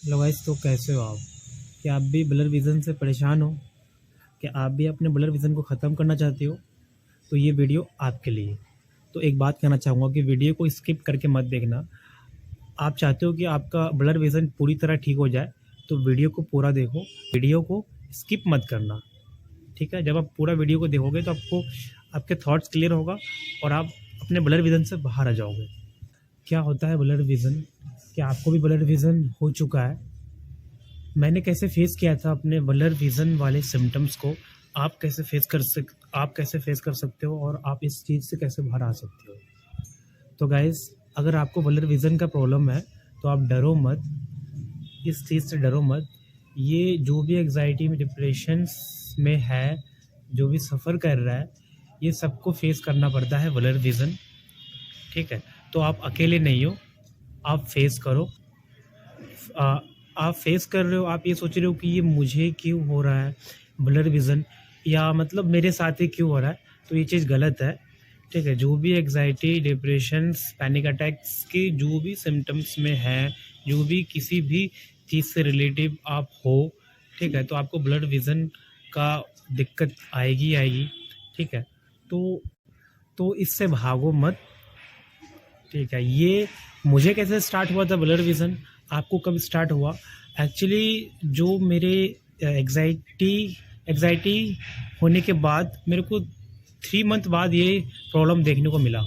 Hello guys, तो कैसे हो आप? क्या आप भी ब्लर विज़न से परेशान हो? क्या आप भी अपने ब्लर विज़न को ख़त्म करना चाहते हो? तो ये वीडियो आपके लिए। तो एक बात कहना चाहूँगा कि वीडियो को स्किप करके मत देखना। आप चाहते हो कि आपका ब्लर विज़न पूरी तरह ठीक हो जाए, तो वीडियो को पूरा देखो, वीडियो को स्किप मत करना, ठीक है? जब आप पूरा वीडियो को देखोगे तो आपको आपके थॉट्स क्लियर होगा और आप अपने ब्लर विज़न से बाहर आ जाओगे। क्या होता है ब्लर विज़न? क्या आपको भी ब्लर विज़न हो चुका है? मैंने कैसे फेस किया था अपने ब्लर विज़न वाले सिम्पटम्स को, आप कैसे फेस कर सकते हो और आप इस चीज़ से कैसे बाहर आ सकते हो? तो गाइज़, अगर आपको ब्लर विज़न का प्रॉब्लम है, तो आप डरो मत, इस चीज़ से डरो मत। ये जो भी एंग्ज़ायटी में, डिप्रेशन्स में है, जो भी सफ़र कर रहा है, ये सबको फेस करना पड़ता है ब्लर विज़न, ठीक है? तो आप अकेले नहीं हो, आप फेस करो। अ, आप फेस कर रहे हो, आप ये सोच रहे हो कि ये मुझे क्यों हो रहा है ब्लर विज़न, या मतलब मेरे साथ ही क्यों हो रहा है, तो ये चीज़ गलत है, ठीक है? जो भी एंग्ज़ायटी, डिप्रेशन्स, पैनिक अटैक्स के जो भी सिम्पटम्स में है, जो भी किसी भी चीज़ से रिलेटिव आप हो, ठीक है? तो आपको ब्लर विज़न का दिक्कत आएगी ही आएगी, ठीक है? तो इससे भागो मत, ठीक है? ये मुझे कैसे स्टार्ट हुआ था ब्लर विज़न, आपको कब स्टार्ट हुआ? एक्चुअली जो मेरे एंग्ज़ायटी एंग्ज़ायटी होने के बाद मेरे को 3 मंथ बाद ये प्रॉब्लम देखने को मिला।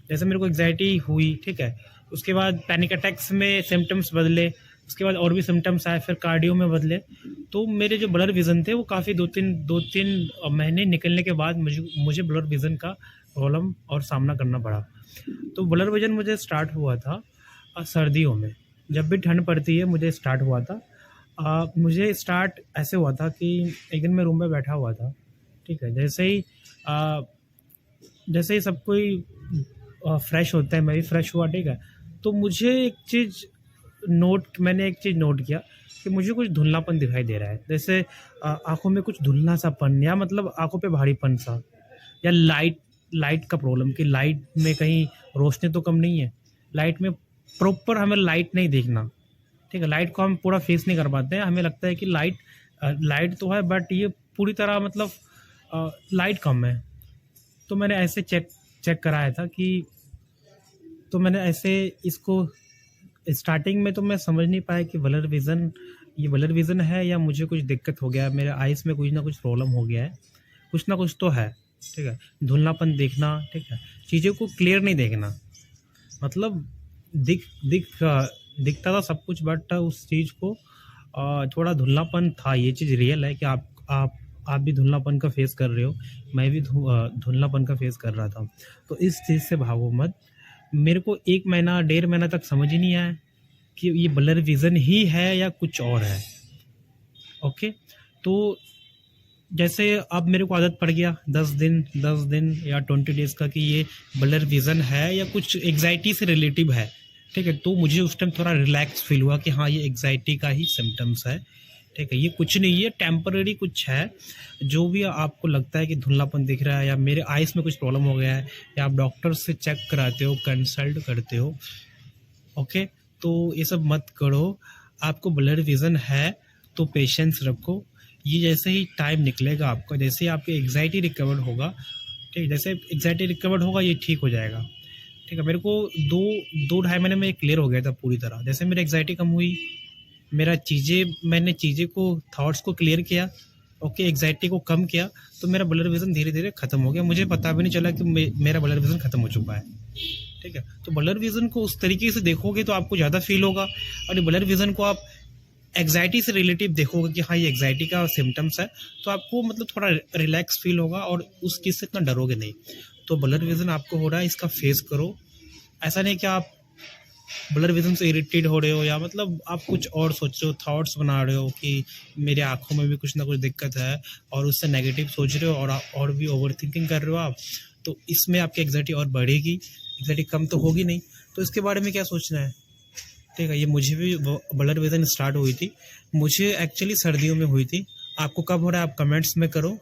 जैसे मेरे को एंग्ज़ायटी हुई, ठीक है? उसके बाद पैनिक अटैक्स में सिम्पटम्स बदले, उसके बाद और भी सिम्पटम्स आए, फिर कार्डियो में बदले। तो मेरे जो ब्लर विज़न थे वो काफ़ी 2-3 महीने निकलने के बाद मुझे ब्लर विज़न का प्रॉब्लम और सामना करना पड़ा। तो ब्लर विज़न मुझे स्टार्ट हुआ था सर्दियों में। जब भी ठंड पड़ती है मुझे स्टार्ट हुआ था। मुझे स्टार्ट ऐसे हुआ था कि एक दिन मैं रूम में बैठा हुआ था, ठीक है? जैसे ही सब कोई फ्रेश होता है, मैं भी फ्रेश हुआ, ठीक है? तो मैंने एक चीज़ नोट किया कि मुझे कुछ धुंधलापन दिखाई दे रहा है। जैसे आँखों में कुछ धुंधला-सापन, या मतलब आँखों पे भारीपन-सा, या लाइट लाइट का प्रॉब्लम कि लाइट में कहीं रोशनी तो कम नहीं है। लाइट में प्रॉपर हमें लाइट नहीं देखना, ठीक है? लाइट को हम पूरा फेस नहीं कर पाते हैं। हमें लगता है कि लाइट तो है, बट ये पूरी तरह मतलब लाइट कम है। तो मैंने ऐसे चेक चेक कराया था कि तो मैंने ऐसे इसको स्टार्टिंग में तो मैं समझ नहीं पाया कि ये ब्लर विज़न है या मुझे कुछ दिक्कत हो गया है, मेरे आइज़ में कुछ ना कुछ प्रॉब्लम हो गया है, कुछ ना कुछ तो है, ठीक है? धुंधलापन देखना, ठीक है? चीज़ों को क्लियर नहीं देखना, मतलब दिख दिख अ, दिखता था सब कुछ, बट उस चीज़ को थोड़ा धुंधलापन था। ये चीज़ रियल है कि आप भी धुंधलापन का फेस कर रहे हो, मैं भी धुंधलापन का फेस कर रहा था। तो इस चीज़ से भागो मत। मेरे को 1 महीना, डेढ़ महीना तक समझ ही नहीं आया कि ये ब्लर विज़न ही है या कुछ और है, ओके? तो जैसे अब मेरे को आदत पड़ गया 10 दिन या 20 डेज़ का कि ये ब्लर विज़न है या कुछ एंग्ज़ायटी से रिलेटिव है, ठीक है? तो मुझे उस टाइम थोड़ा रिलैक्स फ़ील हुआ कि हाँ, ये एंग्ज़ायटी का ही सिम्पटम्स है, ठीक है? ये कुछ नहीं है, टेम्परेरी कुछ है। जो भी आपको लगता है कि धुंधलापन दिख रहा है या मेरे आइज़ में कुछ प्रॉब्लम हो गया है, या आप डॉक्टर से चेक कराते हो, कंसल्ट करते हो, ओके? तो ये सब मत करो। आपको ब्लर विज़न है तो पेशेंस रखो। ये जैसे ही टाइम निकलेगा आपका, जैसे ही आपकी एंग्ज़ायटी रिकवर होगा, ठीक है? जैसे एंग्ज़ायटी रिकवर होगा ये ठीक हो जाएगा, ठीक है? मेरे को 2 ढाई महीने में ये क्लियर हो गया था पूरी तरह। जैसे मेरी एंग्ज़ायटी कम हुई, मैंने चीज़ें को, थॉट्स को क्लियर किया, ओके? एंग्ज़ायटी को कम किया, तो मेरा ब्लर विज़न धीरे-धीरे खत्म हो गया। मुझे पता भी नहीं चला कि मेरा ब्लर विज़न खत्म हो चुका है, ठीक है? तो ब्लर विज़न को उस तरीके से देखोगे तो आपको ज़्यादा फ़ील होगा, और ब्लर विज़न को आप एंग्ज़ायटी से रिलेटिव देखोगे कि हाँ, ये एंग्ज़ायटी का सिम्पटम्स है, तो आपको मतलब थोड़ा रिलैक्स फ़ील होगा और उस चीज़ से इतना डरोगे नहीं। तो ब्लर विज़न आपको हो रहा है, इसका फेस करो। ऐसा नहीं कि आप ब्लर विज़न से इरिटेट हो रहे हो या मतलब आप कुछ और सोच रहे हो, थॉट्स बना रहे हो कि मेरे आँखों में भी कुछ ना कुछ दिक्कत है, और उससे नेगेटिव सोच रहे हो और और भी ओवरथिंकिंग कर रहे हो आप, तो इसमें आपकी एंग्ज़ायटी और बढ़ेगी, एंग्ज़ायटी कम तो होगी नहीं। तो इसके बारे में क्या सोचना है, ठीक है? ये मुझे भी ब्लर विज़न स्टार्ट हुई थी, मुझे एक्चुअली सर्दियों में हुई थी। आपको कब हो रहा है आप कमेंट्स में करो।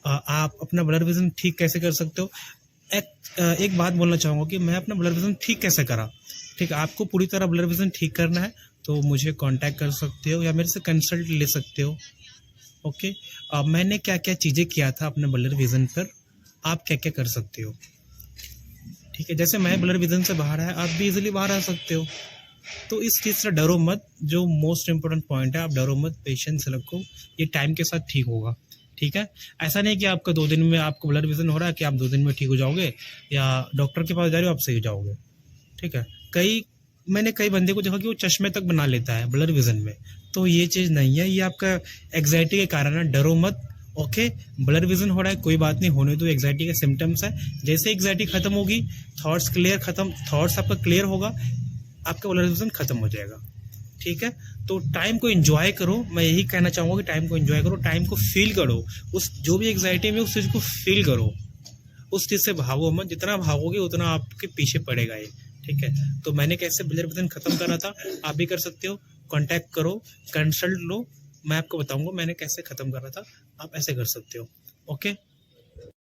आप अपना ब्लर विज़न ठीक कैसे कर सकते हो? एक बात बोलना चाहूँगा कि मैं अपना ब्लर विज़न ठीक कैसे करा, ठीक है? आपको पूरी तरह ब्लर विज़न ठीक करना है तो मुझे कांटेक्ट कर सकते हो या मेरे से कंसल्ट ले सकते हो। ओके। मैंने क्या क्या चीज़ें किया था अपने ब्लर विज़न पर, आप क्या क्या कर सकते हो। ठीक है, जैसे मैं ब्लर विज़न से बाहर आया, आप भी इजीली बाहर आ सकते हो। तो इस चीज़ से डरो मत, जो मोस्ट इंपॉर्टेंट पॉइंट है, आप डरो मत, पेशेंस रखो, ये टाइम के साथ ठीक होगा। ठीक है, ऐसा नहीं कि आपका 2 दिन में आपको ब्लर विजन हो रहा है कि आप 2 दिन में ठीक हो जाओगे या डॉक्टर के पास जा रहे हो आप सही हो जाओगे। ठीक है, मैंने कई बंदे को देखा कि वो चश्मे तक बना लेता है ब्लर विजन में, तो ये चीज़ नहीं है, ये आपका एग्जाइटी के कारण है, डरो मत। ओके, ब्लर विजन हो रहा है कोई बात नहीं, होने दो, एग्जाइटी के सिम्टम्स है। जैसे एग्जाइटी खत्म होगी, थॉट्स आपका क्लियर होगा, आपका ब्लर विजन खत्म हो जाएगा। ठीक है, तो टाइम को एंजॉय करो, मैं यही कहना चाहूँगा कि टाइम को एंजॉय करो, टाइम को फील करो, उस जो भी एग्जाइटी में उस चीज़ को फील करो, उस चीज़ से भागो मत, जितना भागोगे उतना आपके पीछे पड़ेगा ये। ठीक है, तो मैंने कैसे ब्लर विजन खत्म करा था, आप भी कर सकते हो, कॉन्टैक्ट करो, कंसल्ट लो, मैं आपको बताऊंगा मैंने कैसे खत्म करा था, आप ऐसे कर सकते हो। ओके।